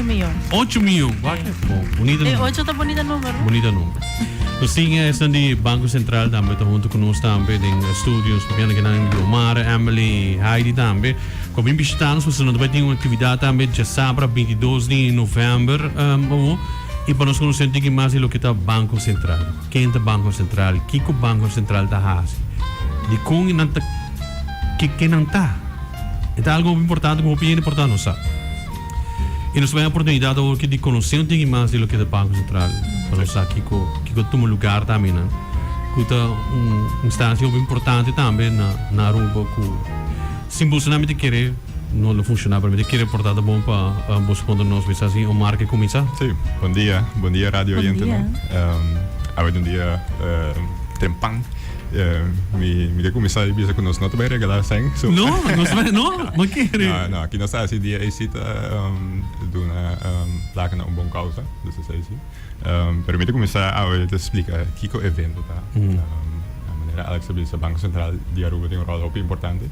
8 milhões. 8 milhões. Bonita número. 8 tá bonita número. Bonita número. Nós tínhamos de Banco Central também, junto com nós também, em estúdios, porque nós temos Omar, Emily, Heidi também. Como invitados, nós também temos uma atividade também de sábado, 22 de novembro. E para nós conhecer mais do que é o Banco Central. Quem é o Banco Central? O que o Banco Central está fazendo? De como não está. Que não está. Então, algo importante, como opinião importante, não sabe. E nós temos a oportunidade de conhecer mais do que é o Banco Central. Para nós saber que toma lugar também. Que é uma instância importante também na Aruba. Simbolicamente querer não funciona para mim. Querer portar bom para responder nós, assim, o Marco começar. Sim, bom dia rádio oyente. Hoje um dia tempang. Mi começar a dizer que nós não também regalar sem. Não querer. Não, aqui nós esse dia cita de uma placa na bom causa, das é assim. Permite começar a te explicar que o evento tá. A maneira Alex a Banco Central de Aruba tem rol muito importante.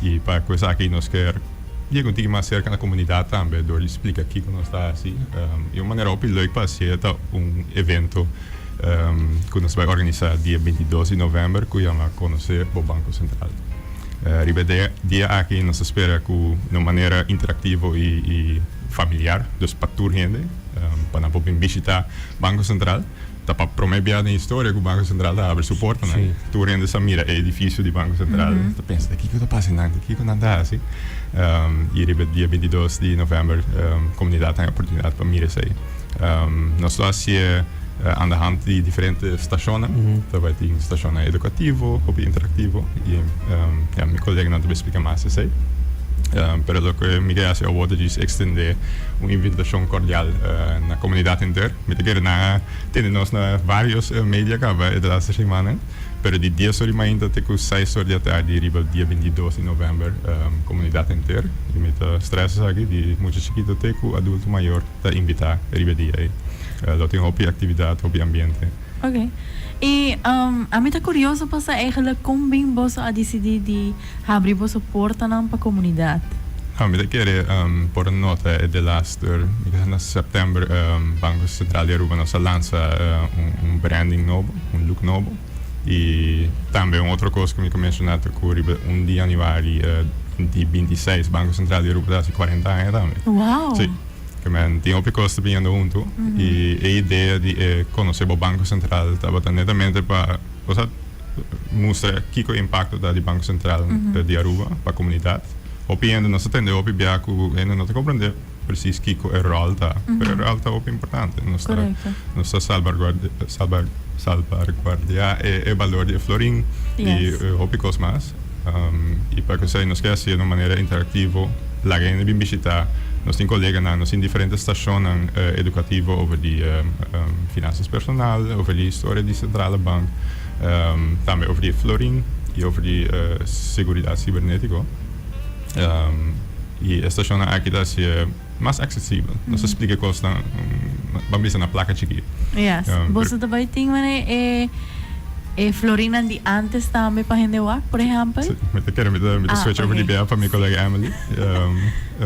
E para coisa aqui nós quer ir contigo mais cerca na comunidade também, door explicar que nós está assim. E uma maneira muito leuk para ser evento que nós vai organizar dia 22 de novembro, que vamos conhecer o Banco Central. Dia aqui nós espera que de uma maneira interativa e familiar, dus para toda gente, para não poder visitar o Banco Central. Tá para promover a história que o Banco Central abre suporte, né? Toda gente mira o edifício do Banco Central, tá pensa, aqui que está passando, aqui que não está assim. E dia 22 de novembro, a comunidade tem a oportunidade para mirar isso aí. Nós estamos aan de hand die differente stations. Daarbij die station educativo, hobby interactivo. E mijn collega não te explica mais isso aí. Pero lo que me queda é o de extender uma invitação cordial na comunidade inteira. Me quero na temos na vários media acaba de la semana. Pero de dia sobre ainda tem que 6 horas da tarde riba dia 22 de novembro comunidade inteira. E me tá stress aqui de muito chiquito tem que adulto maior tá invitar riba dia aí. Dat tem hobby atividade, hobby ambiente. Ok. E a mim está curioso para saber como bem você a decidir de abrir a porta para a comunidade. Me quero por a nota de last em setembro Banco Central de Aruba nos lança branding novo, look novo. E também outra coisa que me mencionado que de januário de 26 Banco Central de Aruba há 40 anos também. Uau! Sim. Que men tem uma coisa bem junto e a ideia de conhecer o Banco Central estava netamente para mostrar que o impacto do Banco Central de Aruba para a comunidade. Opinião nós entendemos o que ainda não compreender preciso que o rol está, mas o rol está muito importante. Nós salvaguardar o valor de Florim e outras coisas mais. E para que isso nos quer ser de uma maneira interativa, lá gente vem visitar. Nós temos colegas em diferentes estações educativas over de finanças personal, over de história de centrale bank, também over de Florim e over de segurança cibernética. E a estação aqui é mais acessível. Nós explicamos coisas vamos na placa chiquita. Yes. Você também tem Florina de antes também para gente por exemplo? Sim, eu quero me switch over de BA para minha colega Emily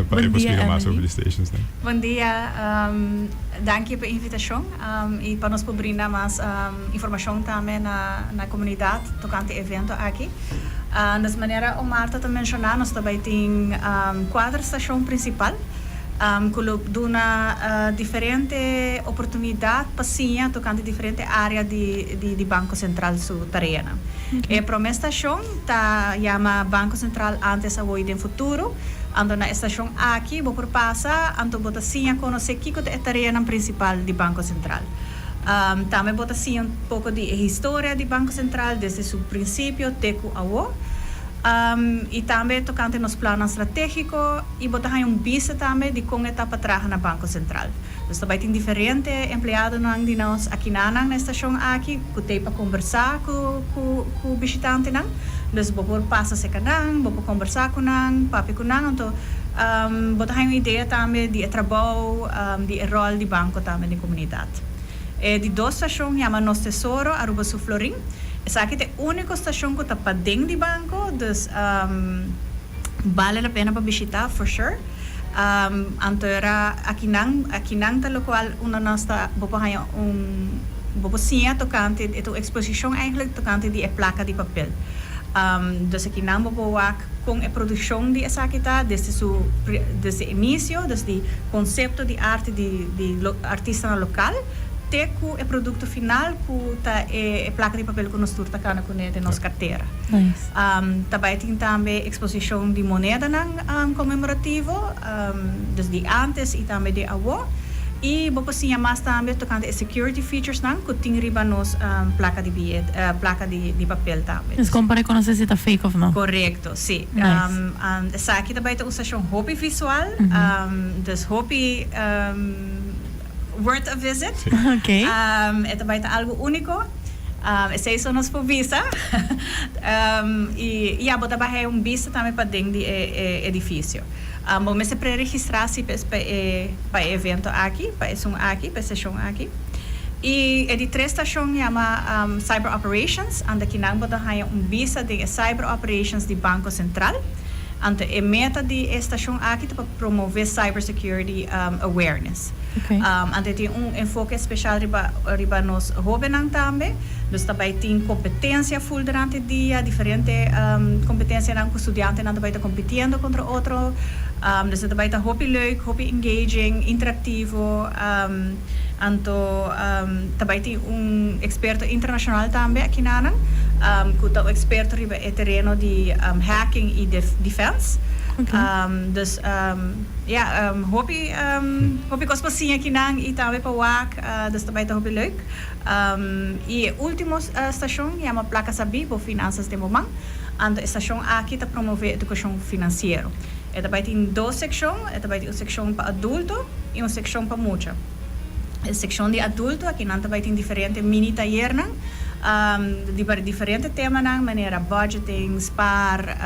para explicar mais sobre as stations. Bom dia, danke pela invitação e para nos brindar mais informação também na comunidade tocante ao evento aqui. Nessa maneira, o Marta também mencionou, nós também temos 4 estações principais. Que dá diferente oportunidade para sim tocante diferente área de Banco Central subterrâneo. E para a estação tá chama Banco Central antes hoje e no futuro. Ando na estação aqui vou por passar, ando bota sim conhecer que é o terreno principal do Banco Central. Também bota sim pouco de história do Banco Central desde seu princípio até o e também tocante nos planos estratégicos e botar vista também de como está para trás no Banco Central. Então, também tem diferentes empregados de nós aqui na estação aqui que tem para conversar com o visitante. Então, vou passar se canang, vou conversar com nang, papi com nang, então botar uma ideia também de trabalho, de rol do banco também na comunidade. De 2 estações, chama Nos Tesouro, Aruba Sul Florim. Essa aqui é a única estação que está para dentro do banco, então vale a pena para visitar, for sure. Antara akinang tal cual una nasta bopahaya boposia tocante ito exposition eigenlijk tocante die placa de papel. Dus akinang bopawak com a produção de essa kita desde início, desde conceito de arte de artista local até com o produto final puta é placa de papel que nós turta cana com de nossa carteira. Nice. Também tem também exposição de moneda comemorativo, desde antes e também de agora. E vou passar mais também tocando security features que tem riba nos placa de bilhete, placa de papel também. Mas compare com se está fake ou não. Correto, sim. Nice. Essa aqui também tem uma sessão hobby visual, dus hobby worth a visit. Ok. É também algo único. Essa é nossa visa. E a bota é visa também para dentro do edifício. Vamos se pré-registrar-se para evento aqui, para a sessão aqui. E é de 3 estações chama Cyber Operations, onde aqui não bota visa de Cyber Operations de Banco Central. Ante a meta de estação aqui para promover cybersecurity awareness. Okay. Ante tem enfoque especial riba nos jovens também. Dus também tem competência full durante o dia, diferente competência que o estudante não também está competindo contra outro. Dus também está hobby leuk, hobby engaging, interativo. Anto também tem experto internacional também aqui na que é experto riba é terreno de hacking e defense. Okay. Dus hobby cospasinha aqui na e também para WAC, dus também está hobby leuk. E última estação é uma placa sabi por finanças de momento. A estação aqui está promover educação financeira. É também tem 2 secções, é também tem uma secção para adulto e uma secção para mucha. A secção de adulto aqui não também tem diferente mini taller de diferente temas maneira budgeting, spar,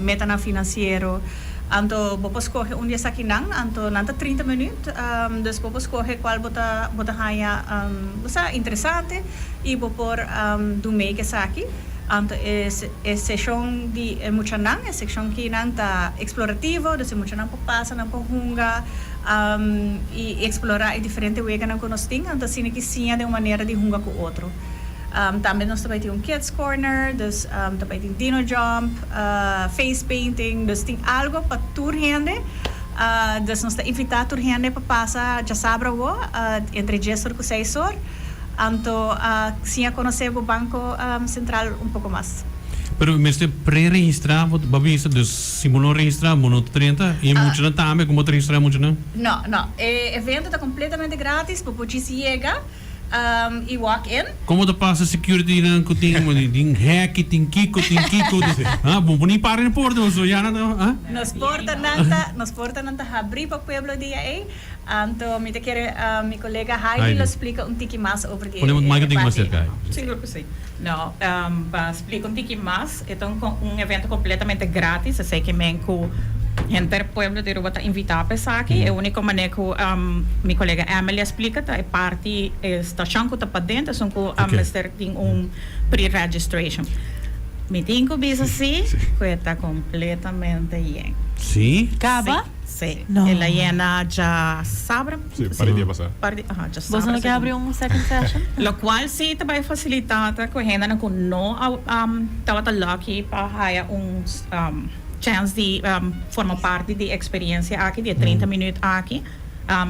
meta financeiro. Anto vou escolher dia aqui anto nanta 30 minutos, dus vou escolher qual bota haya interessante e vou por do meio que aqui. Anto é sessão de mucha é sessão que não tá explorativo, dus mucha não passa não hunga e explorar diferente ways que não conhecem, anto assim que sim de uma maneira de hunga com outro. Também nós também temos Kids Corner, dus também tem Dino Jump, Face Painting, dus tem algo para tour gente. Dus nós estamos invitando tour gente para passar já sabe entre 10 horas e 6 horas. Então, sim a conhecer o Banco Central pouco mais. Pero mesmo pré-registrar, babisa, dus simulou registrar, mono 30, e muito não também, como registrar muito não? Não, não. O evento está completamente grátis, para poder chegar. E walk-in. Como tu passa security na que tem hack, tem kiko, bom nem para na porta, so já não, Nos porta nanta abrir para o pueblo dia aí. Então, me quer meu colega Heidi lo explica tiki mais sobre o Podemos mais que mais cerca. Seguro que sim. Não, para explicar tiki mais, é evento completamente grátis, eu sei que menco gente pueblo de Ruba está invitado a estar aqui. É a única maneira que minha colega Emily explica, é parte estação que está para dentro, são que tem pre-registration. Me tem que dizer assim, que está completamente bem. Sim? Acaba? Sim. No. Ela llena já sábado. Sim, para dia passar. Já Você não quer abrir second session? Lo qual sim também facilita que a gente não estava lucky para chance de formar parte da experiência aqui, de 30 minutos aqui.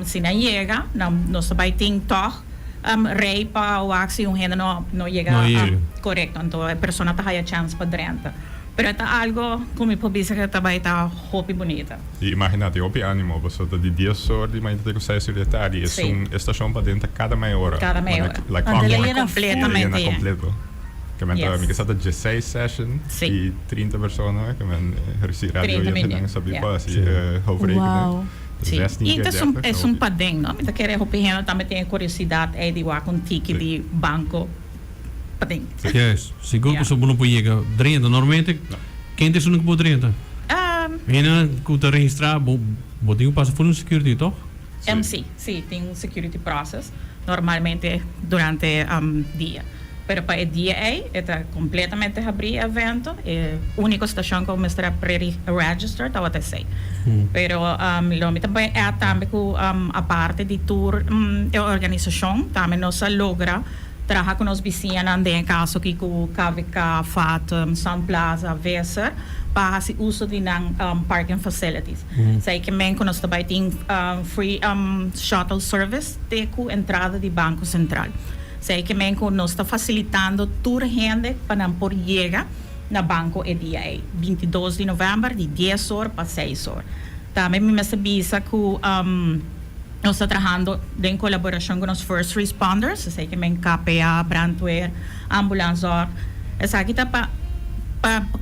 Se não chega, nós também temos rei para o axi, gente não chega. Correto, então a pessoa tem a chance para dentro. Pero é algo, como eu disse, que também está hobby bonita. E imagina, tem hobby ânimo, você está de 10 horas, de manhã até 6 horas da tarde, é uma estação para dentro cada meia hora. Cada meia hora. Completamente. Completo. Que men Yes. mi satt 16 session Sì. i 30 persone che men radio 30 e minuti. sabi Yeah. pa si hoofdrekenen. Wow. Sim. E é padrão, não? Então, querer roupa também tem curiosidade é de lá com tique de banco. Padrão. Yes, seguro que não pode chegar 30, normalmente, quem tem que pode 30? Ainda que tu registrar, botinho passa por security, toch? MC, sim, tem security process, normalmente durante dia. Pero para el DA, está completamente abrir evento. Única estação que está pre-register, está até sei. Pero lo também é também com a parte de tour e organização, também nós logra trabalhar com os vizinhos em caso que com KVK, FAT, Sun Plaza, Weser, para fazer uso de parking facilities. Sei que também nós também tem free shuttle service de com entrada de Banco Central. Sei que também nós está facilitando toda a gente para por chegar na Banco EDA, 22 de novembro, de 10 horas para 6 horas. Também me sabia que nós estamos trabalhando em colaboração com os first responders, sei que também KPA, brandweer, ambulância. Essa aqui está para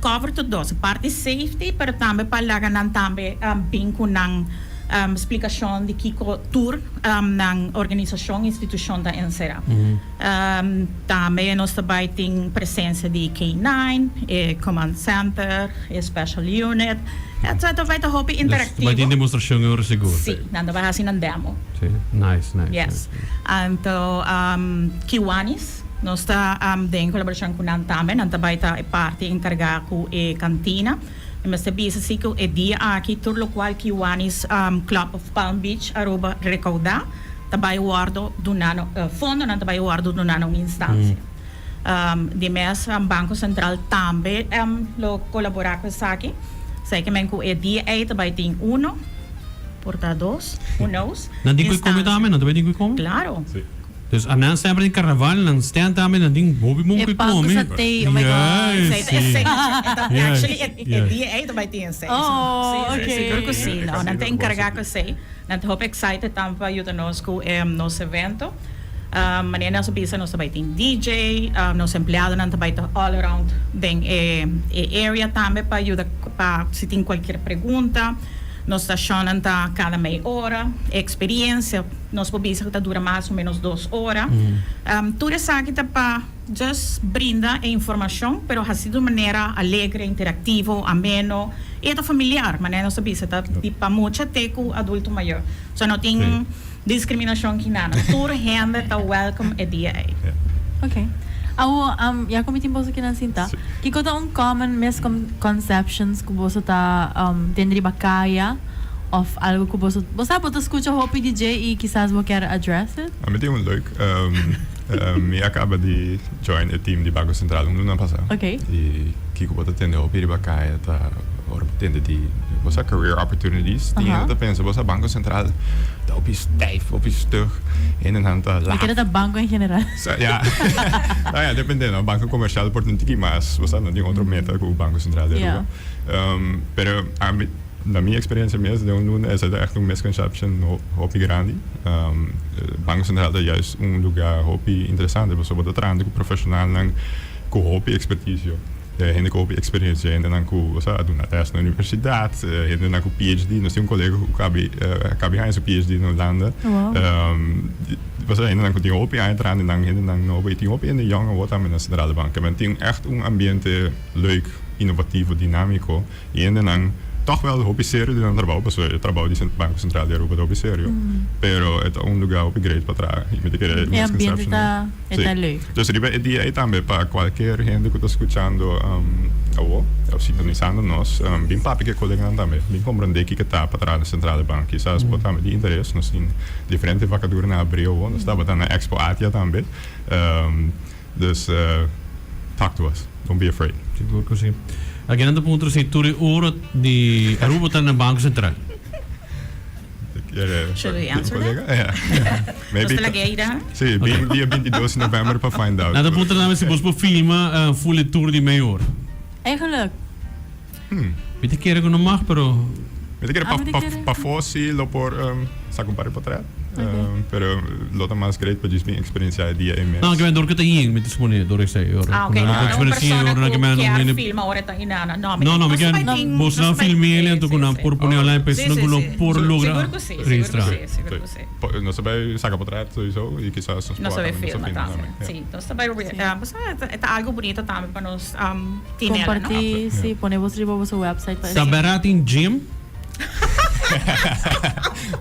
cover tudo isso, parte de safety, mas também para lagar também bem com explicação de que tour na organização e instituição da NCRA. Também nós também temos presença de K9, Command Center, Special Unit, etc. Vai ter hobby interativo. Vai ter demonstração agora seguro. Sim, nada vai fazer um demo. Sim, nice. Yes. Então, Kiwanis, nós estamos em colaboração com nós também, nós também estamos parte encarregada com a cantina. Mas sabia assim que o dia aqui tudo o qual Kiwanis Club of Palm Beach aruba recaudar, também guardo do nano fundo, não também guardo do nano instância. De mês Banco Central também lo colaborar com isso aqui. Sei que o dia também tem porta dois, Não tem que comer também, não também tem que comer? Claro. Sim. Dus aan sempre in carnaval, dan stand daar met een ding, Bobby Monk E pago sa tay, oh my God. Actually, é dia também tem esse. Oh, okay. Siguro que sim. Não Siguro tem que encarregar que sei. Não estou excited também para ajudar nós com nosso evento. Maneira nós bisa nós também tem DJ, nós empregado nós também tem all around den area também para ajudar para se tem qualquer pergunta. Nós estacionamos cada meia hora, experiência, nós podemos que dura mais ou menos 2 horas. Tudo isso aqui está para just brindar a informação, mas assim de maneira alegre, interativa, ameno e familiar. Maneira nós sabemos que para muito teco adulto maior. So não tem discriminação aqui nada. Toda gente está welcome a dia. Okay. Ya kumitin boso kinansinta. Kiko ta common misconceptions ko boso ta dendri ba kaya of algo ko boso. Bosa po ta escucha Hopi DJ e quizás vou quer address it? Meteen wel leuk. Ik acaba de join het team di Banco Central no ano passado. Okay. E Kiko bota tende Hopi ba kaya ta ora tende di bosa career opportunities. Die dat pensa bosa Banco Central da op is stijf, op is stug en dan hand Ik ken het banco in general. Ja. Nou ja, depende, no banco comercial por tanto que mas, você não tem outra meta com o Banco Central de Aruba. Pero na minha experiência mesmo, de um é echt misconception hopi grande. Banco Central é juist lugar hopi interessante, você pode trabalhar com profissional com hopi expertise. Ainda com experiência, ainda não com, você sabe, na teste na universidade, ainda não com PhD, nós temos colega que acaba ganhando seu PhD na Holanda. Você ainda não com tem hopi ainda não tem hopi in de jonge wordt aan de centrale bank. Men tem echt ambiente leuk, innovativo, dinamico, e ainda não toch wel hopi sério de trabalho, porque eu trabalho de Banco Central de Aruba hopi sério. Pero é lugar hopi great para trás. E me diga E ambiente tá leuk. Dus die é também para qualquer gente que está escutando ou sintonizando nós, bem papi que colega também, bem compreender que está para trás da centrale bank. Quizás pode também de interesse, nós temos diferentes vacaturas na abril, nós estamos na Expo Atia também. Dus talk to us, don't be afraid. Siguro ko si. Again, ang punto si Turi Urot di Aruba tan ng Bangko Sentral. Should we answer that? Yeah. Maybe. Sì, dia 22 november para find out. Nada punto namin si Boss po filma full tour di Mayor. Eigenlijk. Weet ik keren ko na mag, pero Weet ik pa fosi lo por sa compare potret. Pero lo más great para just being experiência dia em mês. não, que vem door kita ying mit dispone door ik sei ora. Okay. Não, Persona ora que men que filma ora ta inana. No, me quedan vos não filme ele então com por poner online para não com por logra registrar. Seguro que sim. Não sabe saca potret sowieso e quizás não sabe filma também. Sim, então sabe é algo bonito também para nós compartir, sim, poner vos riba vos website para. Sa barating gym?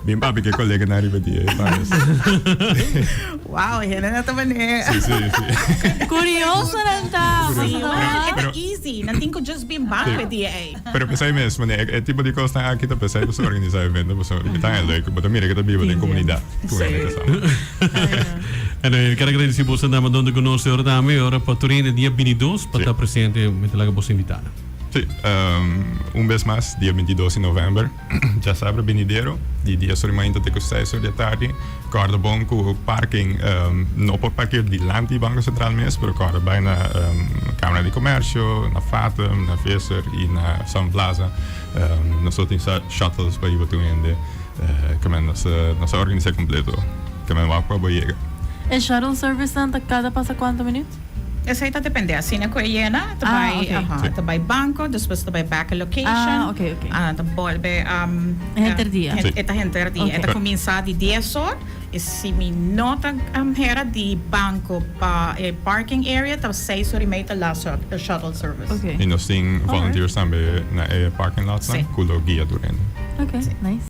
Bien papi que colega na ribadi pares. Wow, hena na taman eh. Sí, sí, sí. Curioso lang ta. Sí, Basta well, naman. it's easy. Natin ko just being back Sí. with DA. Pero pensai mesmo, né? É tipo de coisa aqui, tá pensai para organizar evento, para imitar é leuk, mas mira que tá vivo em comunidade. Sí. En ik quero agradecer você andando donde conosco ora também, ora para Turino dia 22 para Sim. estar presente met la bossa invitada. Sí, vez más, dia 22 de novembro, já sabe, Benidero, die dia sorimento te custai sur de tarde, corda bom com parking, não por parquear de lante e Banco Central mesmo, pero corda bem na Câmara de Comércio, na Fatem, na Fesser e na Sun Plaza. Nós só temos shuttles para ir para o ende, que nós organizamos completo, que nós vamos para a Boiega. El shuttle service na cada passa quantos minutos? Essa aí tá depende. Assim na Coiena, tabay, okay. tabay banco, depois tabay back location. Ah, okay. Tabolbe, Hinterdia. Sí. Esta hinterdia. Okay. Esta comienza de 10 horas. E se me nota hera de banco pa parking area, tab 6 horas e meia lá shuttle service. Okay. E nós temos volunteers também na parking lot, Sim. com o guia durante. Okay, nice.